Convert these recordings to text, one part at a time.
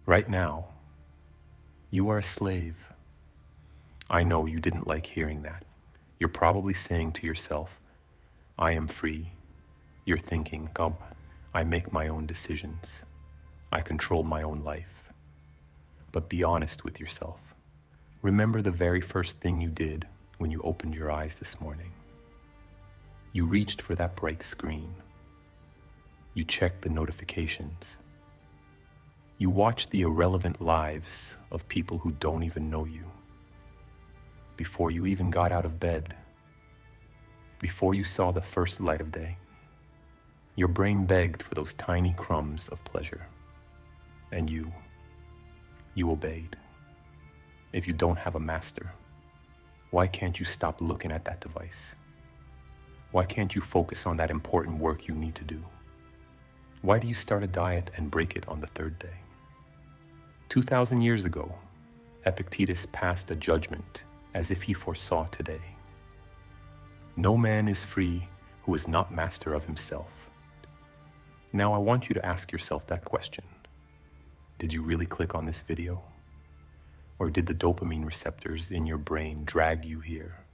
Right now, you are a slave. I know you didn't like hearing that. You're probably saying to yourself, I am free. You're thinking, "Gump, I make my own decisions. I control my own life." But be honest with yourself. Remember the very first thing you did when you opened your eyes this morning. You reached for that bright screen. You checked the notifications. You watched the irrelevant lives of people who don't even know you. Before you even got out of bed, before you saw the first light of day, your brain begged for those tiny crumbs of pleasure, and you obeyed. If you don't have a master, why can't you stop looking at that device? Why can't you focus on that important work you need to do? Why do you start a diet and break it on the third day? 2,000 years ago, Epiktetos passed a judgment as if he foresaw today. No man is free who is not master of himself. Now I want you to ask yourself that question. Did you really click on this video? Or did the dopamine receptors in your brain drag you here,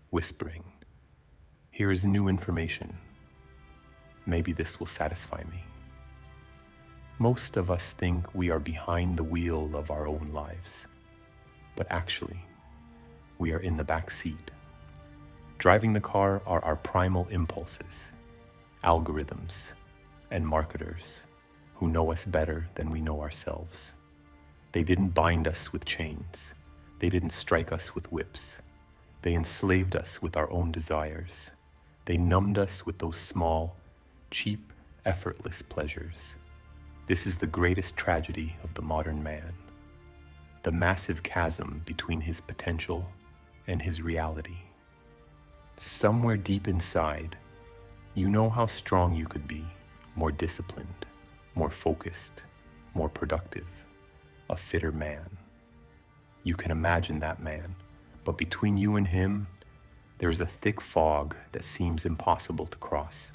whispering, "Here is new information. Maybe this will satisfy me"? Most of us think we are behind the wheel of our own lives, but actually, we are in the back seat. Driving the car are our primal impulses, algorithms, and marketers who know us better than we know ourselves. They didn't bind us with chains. They didn't strike us with whips. They enslaved us with our own desires. They numbed us with those small, cheap, effortless pleasures. This is the greatest tragedy of the modern man, the massive chasm between his potential and his reality. Somewhere deep inside, you know how strong you could be, more disciplined, more focused, more productive, a fitter man. You can imagine that man, but between you and him, there is a thick fog that seems impossible to cross.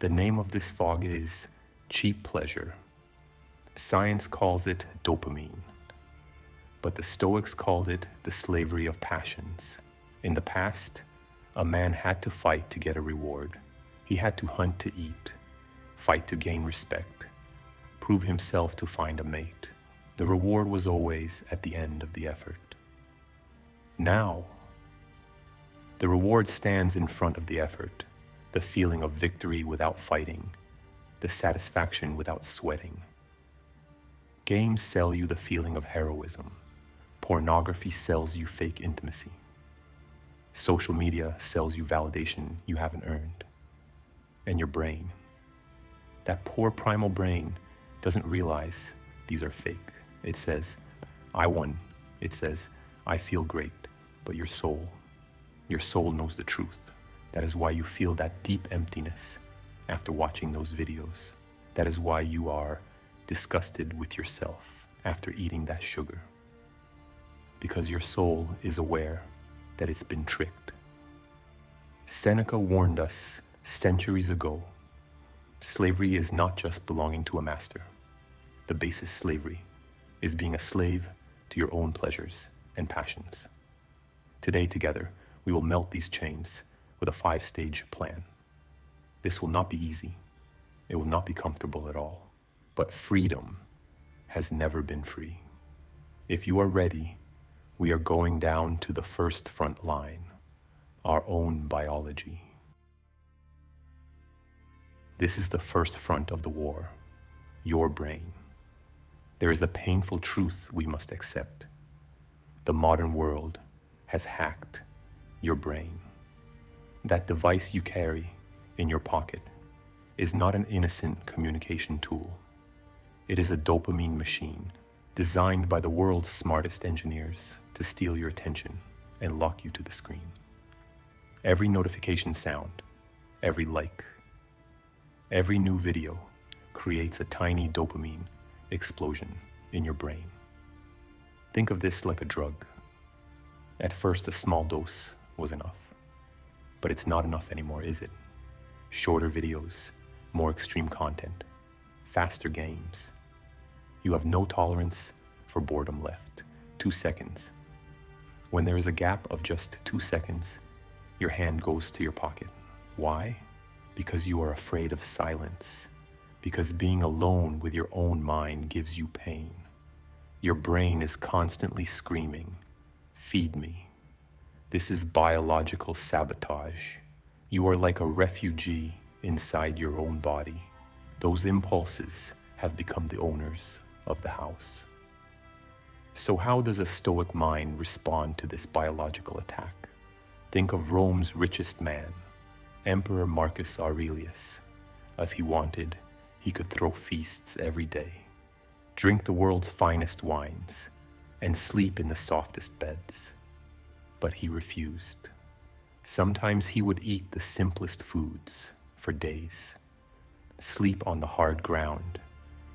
The name of this fog is cheap pleasure. Science calls it dopamine, but the Stoics called it the slavery of passions. In the past, a man had to fight to get a reward. He had to hunt to eat, fight to gain respect, prove himself to find a mate. The reward was always at the end of the effort. Now, the reward stands in front of the effort, the feeling of victory without fighting, the satisfaction without sweating. Games sell you the feeling of heroism. Pornography sells you fake intimacy. Social media sells you validation you haven't earned. And your brain, that poor primal brain, doesn't realize these are fake. It says, "I won." It says, "I feel great." But your soul knows the truth. That is why you feel that deep emptiness after watching those videos. That is why you are disgusted with yourself after eating that sugar. Because your soul is aware that it's been tricked. Seneca warned us centuries ago, slavery is not just belonging to a master. The basest slavery is being a slave to your own pleasures and passions. Today together, we will melt these chains with a 5-stage plan. This will not be easy. It will not be comfortable at all. But freedom has never been free. If you are ready, we are going down to the first front line, our own biology. This is the first front of the war, your brain. There is a painful truth we must accept. The modern world has hacked your brain. That device you carry in your pocket is not an innocent communication tool. It is a dopamine machine designed by the world's smartest engineers to steal your attention and lock you to the screen. Every notification sound, every like, every new video creates a tiny dopamine explosion in your brain. Think of this like a drug. At first, a small dose was enough, but it's not enough anymore, is it? Shorter videos, more extreme content, faster games. You have no tolerance for boredom left. 2 seconds. When there is a gap of just 2 seconds, your hand goes to your pocket. Why? Because you are afraid of silence. Because being alone with your own mind gives you pain. Your brain is constantly screaming, "Feed me." This is biological sabotage. You are like a refugee inside your own body. Those impulses have become the owners of the house. So how does a Stoic mind respond to this biological attack? Think of Rome's richest man, Emperor Marcus Aurelius. If he wanted, he could throw feasts every day, drink the world's finest wines, and sleep in the softest beds. But he refused. Sometimes he would eat the simplest foods for days, sleep on the hard ground,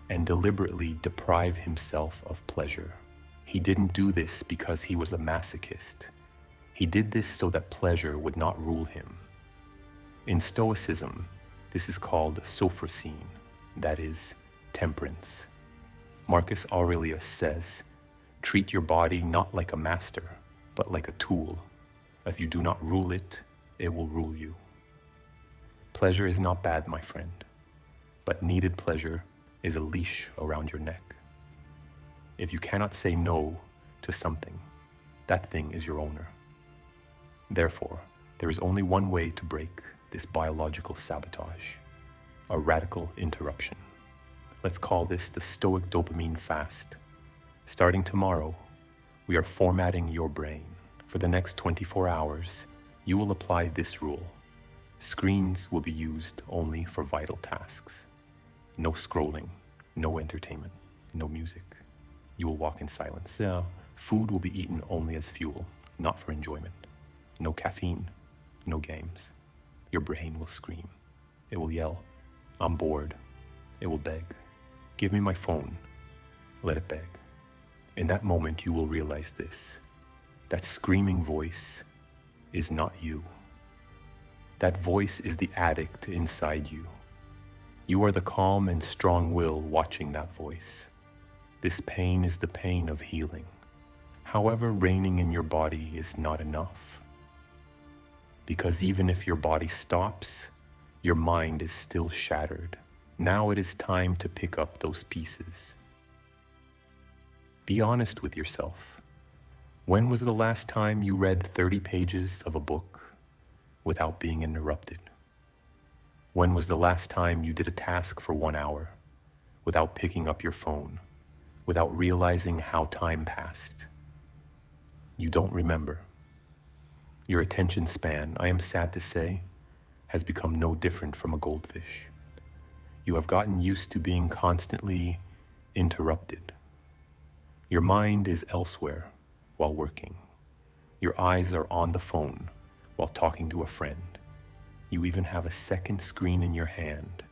and deliberately deprive himself of pleasure. He didn't do this because he was a masochist. He did this so that pleasure would not rule him. In Stoicism, this is called sophrosine, that is, temperance. Marcus Aurelius says, "Treat your body not like a master, but like a tool. If you do not rule it, it will rule you." Pleasure is not bad, my friend, but needed pleasure is a leash around your neck. If you cannot say no to something, that thing is your owner. Therefore, there is only one way to break this biological sabotage: a radical interruption. Let's call this the Stoic dopamine fast. Starting tomorrow, we are formatting your brain. For the next 24 hours, you will apply this rule. Screens will be used only for vital tasks. No scrolling, no entertainment, no music. You will walk in silence. Food will be eaten only as fuel, not for enjoyment. No caffeine, no games. Your brain will scream. It will yell, "I'm bored." It will beg, "Give me my phone." Let it beg. In that moment, you will realize this. That screaming voice is not you. That voice is the addict inside you. You are the calm and strong will watching that voice. This pain is the pain of healing. However, reigning in your body is not enough. Because even if your body stops, your mind is still shattered. Now it is time to pick up those pieces. Be honest with yourself. When was the last time you read 30 pages of a book without being interrupted? When was the last time you did a task for 1 hour without picking up your phone, without realizing how time passed? You don't remember. Your attention span, I am sad to say, has become no different from a goldfish. You have gotten used to being constantly interrupted. Your mind is elsewhere while working. Your eyes are on the phone while talking to a friend. You even have a second screen in your hand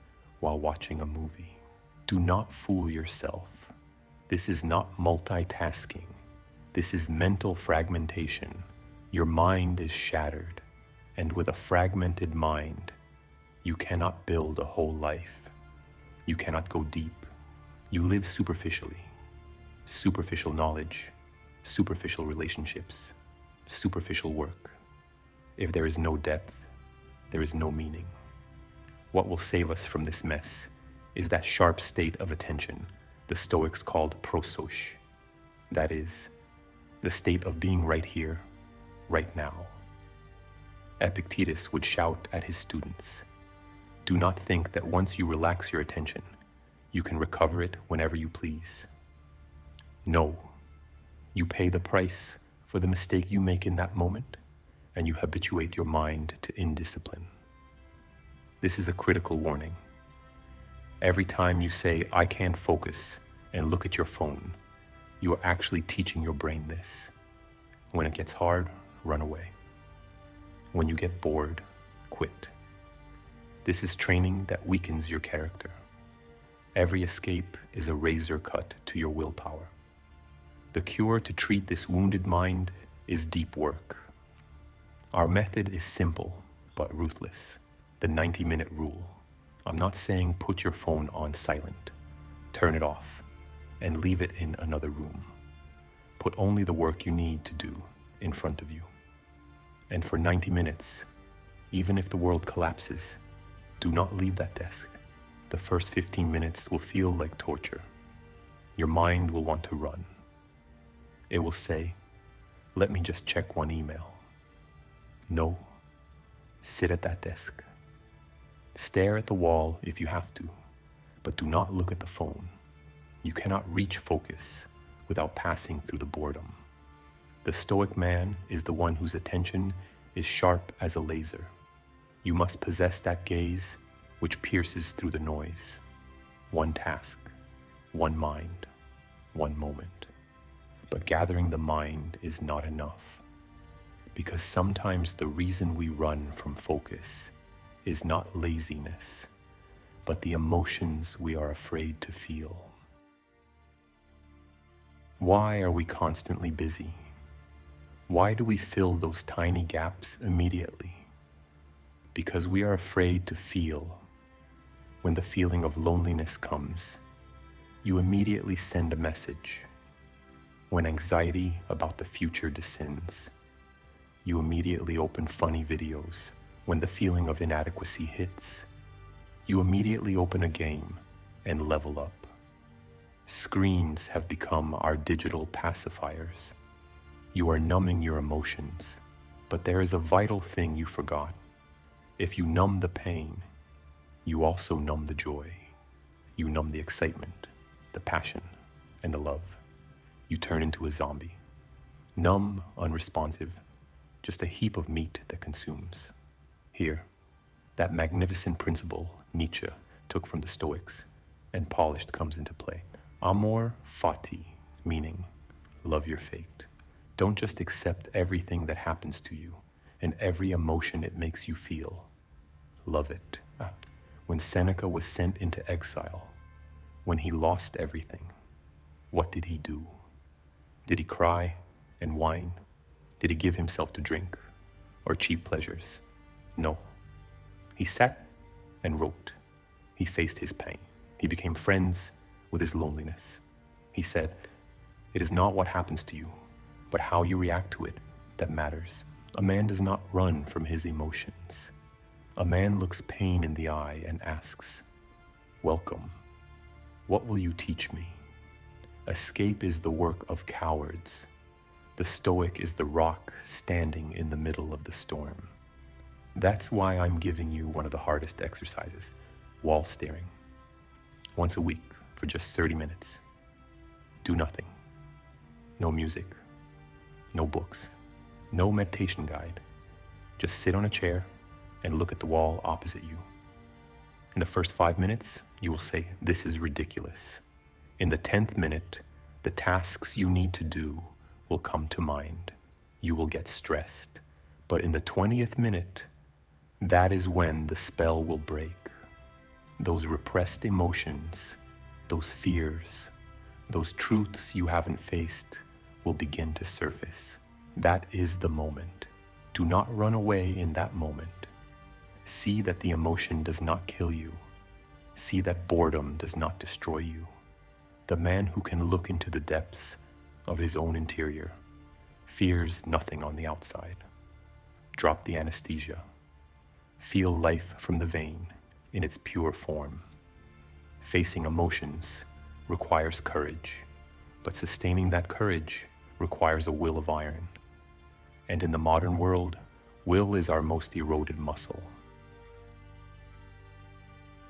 while watching a movie. Do not fool yourself. This is not multitasking. This is mental fragmentation. Your mind is shattered, and with a fragmented mind, you cannot build a whole life. You cannot go deep. You live superficially. Superficial knowledge, superficial relationships, superficial work. If there is no depth, there is no meaning. What will save us from this mess is that sharp state of attention the Stoics called prosos. That is, the state of being right here, right now. Epiktetos would shout at his students, "Do not think that once you relax your attention, you can recover it whenever you please. No, you pay the price for the mistake you make in that moment, and you habituate your mind to indiscipline." This is a critical warning. Every time you say, "I can't focus," and look at your phone, you are actually teaching your brain this. When it gets hard, run away. When you get bored, quit. This is training that weakens your character. Every escape is a razor cut to your willpower. The cure to treat this wounded mind is deep work. Our method is simple but ruthless. The 90-minute rule. I'm not saying put your phone on silent. Turn it off. and leave it in another room. Put only the work you need to do in front of you. And for 90 minutes, even if the world collapses, do not leave that desk. The first 15 minutes will feel like torture. Your mind will want to run. It will say, let me just check one email. No, sit at that desk. Stare at the wall if you have to, but do not look at the phone. You cannot reach focus without passing through the boredom. The Stoic man is the one whose attention is sharp as a laser. You must possess that gaze which pierces through the noise. One task, one mind, one moment. But gathering the mind is not enough, because sometimes the reason we run from focus is not laziness, but the emotions we are afraid to feel. Why are we constantly busy? Why do we fill those tiny gaps immediately? Because we are afraid to feel. When the feeling of loneliness comes, you immediately send a message. When anxiety about the future descends, you immediately open funny videos. When the feeling of inadequacy hits, you immediately open a game and level up. Screens have become our digital pacifiers. You are numbing your emotions, but there is a vital thing you forgot. If you numb the pain, you also numb the joy. You numb the excitement, the passion, and the love. You turn into a zombie. Numb, unresponsive, just a heap of meat that consumes. Here, that magnificent principle Nietzsche took from the Stoics and polished comes into play. Amor fati, meaning love your fate. Don't just accept everything that happens to you and every emotion it makes you feel. Love it. When Seneca was sent into exile, when he lost everything, what did he do? Did he cry and whine? Did he give himself to drink or cheap pleasures? No. He sat and wrote. He faced his pain. He became friends with his loneliness. He said, "It is not what happens to you, but how you react to it that matters." A man does not run from his emotions. A man looks pain in the eye and asks, "Welcome. What will you teach me?" Escape is the work of cowards. The Stoic is the rock standing in the middle of the storm. That's why I'm giving you one of the hardest exercises, wall staring. Once a week for just 30 minutes. Do nothing. No music. No books. No meditation guide. Just sit on a chair and look at the wall opposite you. In the first 5 minutes, you will say, "This is ridiculous." In the 10th minute, the tasks you need to do will come to mind. You will get stressed. But in the 20th minute, that is when the spell will break. Those repressed emotions, those fears, those truths you haven't faced will begin to surface. That is the moment. Do not run away in that moment. See that the emotion does not kill you. See that boredom does not destroy you. The man who can look into the depths of his own interior fears nothing on the outside. Drop the anesthesia. Feel life from the vein in its pure form. Facing emotions requires courage, but sustaining that courage requires a will of iron. And in the modern world, will is our most eroded muscle.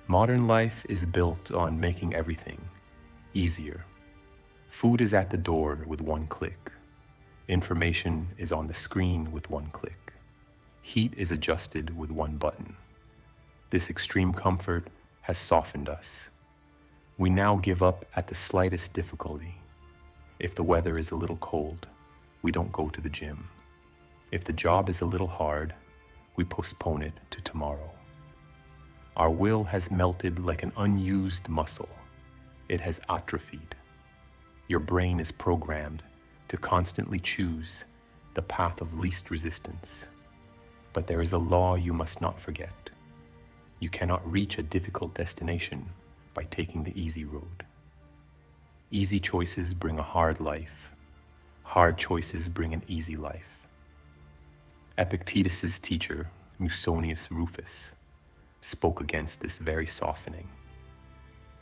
Modern life is built on making everything easier. Food is at the door with one click. Information is on the screen with one click. Heat is adjusted with one button. This extreme comfort has softened us. We now give up at the slightest difficulty. If the weather is a little cold, we don't go to the gym. If the job is a little hard, we postpone it to tomorrow. Our will has melted like an unused muscle. It has atrophied. Your brain is programmed to constantly choose the path of least resistance. But there is a law you must not forget. You cannot reach a difficult destination by taking the easy road. Easy choices bring a hard life. Hard choices bring an easy life. Epiktetos' teacher, Musonius Rufus, spoke against this very softening.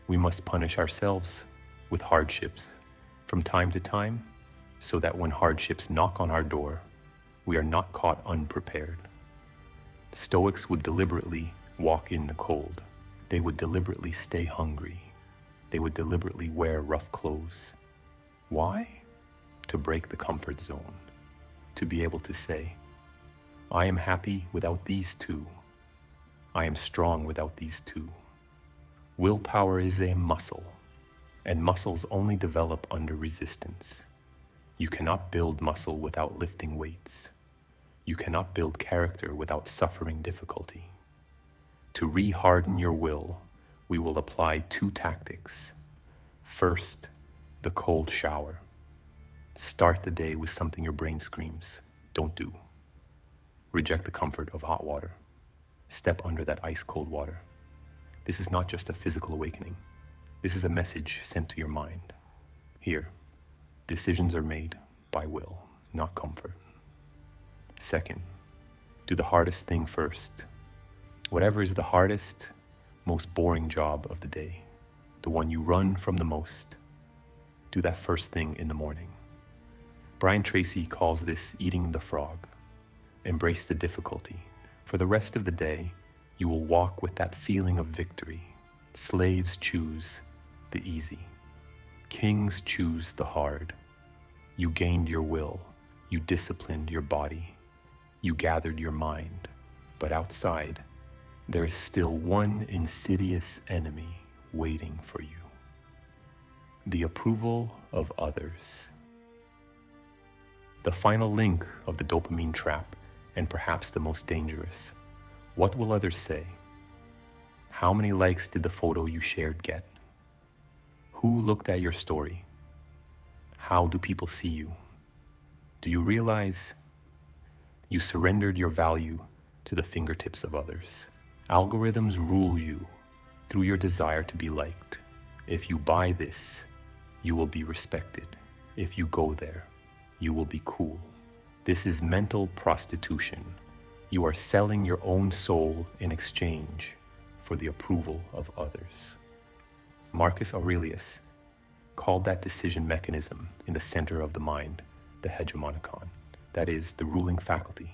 We must punish ourselves with hardships from time to time, so that when hardships knock on our door, we are not caught unprepared. Stoics would deliberately walk in the cold. They would deliberately stay hungry. They would deliberately wear rough clothes. Why? To break the comfort zone. To be able to say, I am happy without these two. I am strong without these two. Willpower is a muscle, and muscles only develop under resistance. You cannot build muscle without lifting weights. You cannot build character without suffering difficulty. To re-harden your will, we will apply two tactics. First, the cold shower. Start the day with something your brain screams, don't do. Reject the comfort of hot water. Step under that ice-cold water. This is not just a physical awakening. This is a message sent to your mind. Here, decisions are made by will, not comfort. Second, do the hardest thing first. Whatever is the hardest, most boring job of the day, the one you run from the most, do that first thing in the morning. Brian Tracy calls this eating the frog. Embrace the difficulty. For the rest of the day, you will walk with that feeling of victory. Slaves choose the easy. Kings choose the hard. You gained your will. You disciplined your body. You gathered your mind. But outside, there is still one insidious enemy waiting for you. The approval of others. The final link of the dopamine trap, and perhaps the most dangerous. What will others say? How many likes did the photo you shared get? Who looked at your story? How do people see you? Do you realize you surrendered your value to the fingertips of others? Algorithms rule you through your desire to be liked. If you buy this, you will be respected. If you go there, you will be cool. This is mental prostitution. You are selling your own soul in exchange for the approval of others. Marcus Aurelius called that decision mechanism in the center of the mind the hegemonicon, that is, the ruling faculty.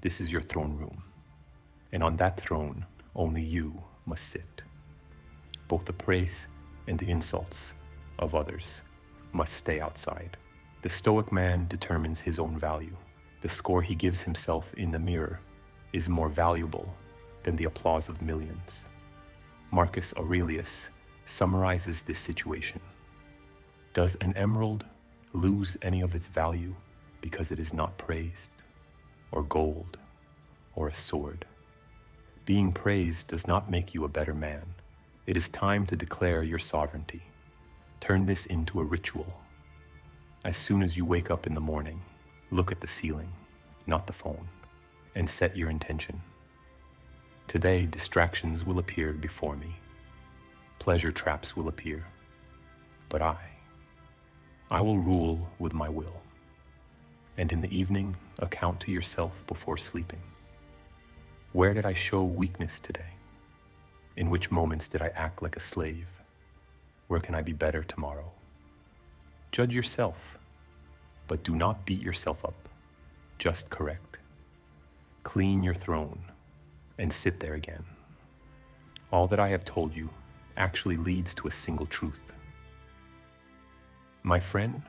This is your throne room. And on that throne, only you must sit. Both the praise and the insults of others must stay outside. The Stoic man determines his own value. The score he gives himself in the mirror is more valuable than the applause of millions. Marcus Aurelius summarizes this situation. Does an emerald lose any of its value because it is not praised, or gold, or a sword? Being praised does not make you a better man. It is time to declare your sovereignty. Turn this into a ritual. As soon as you wake up in the morning, look at the ceiling, not the phone, and set your intention. Today, distractions will appear before me. Pleasure traps will appear. But I will rule with my will. And in the evening, account to yourself before sleeping. Where did I show weakness today? In which moments did I act like a slave? Where can I be better tomorrow? Judge yourself, but do not beat yourself up. Just correct. Clean your throne and sit there again. All that I have told you actually leads to a single truth. My friend,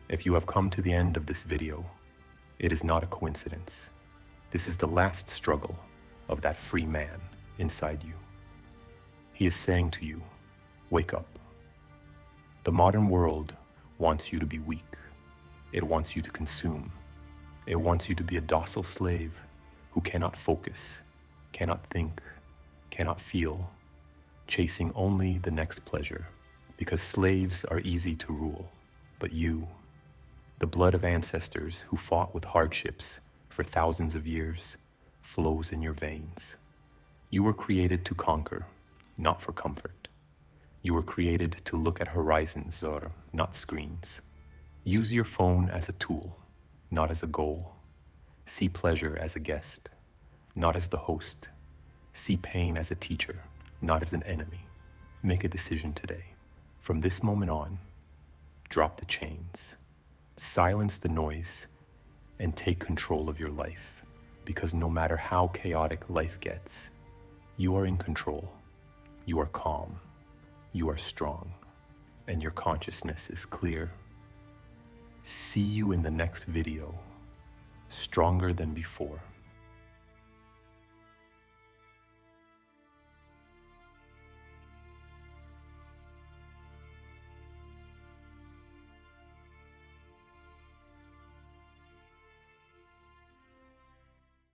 if you have come to the end of this video, it is not a coincidence. This is the last struggle of that free man inside you. He is saying to you, wake up. The modern world wants you to be weak. It wants you to consume. It wants you to be a docile slave who cannot focus, cannot think, cannot feel, chasing only the next pleasure, because slaves are easy to rule. But you, the blood of ancestors who fought with hardships for thousands of years, flows in your veins. You were created to conquer, not for comfort. You were created to look at horizons or not screens. Use your phone as a tool, not as a goal. See pleasure as a guest, not as the host. See pain as a teacher, not as an enemy. Make a decision today. From this moment on, drop the chains, silence the noise, and take control of your life. Because no matter how chaotic life gets, you are in control, you are calm, you are strong, and your consciousness is clear. See you in the next video, stronger than before.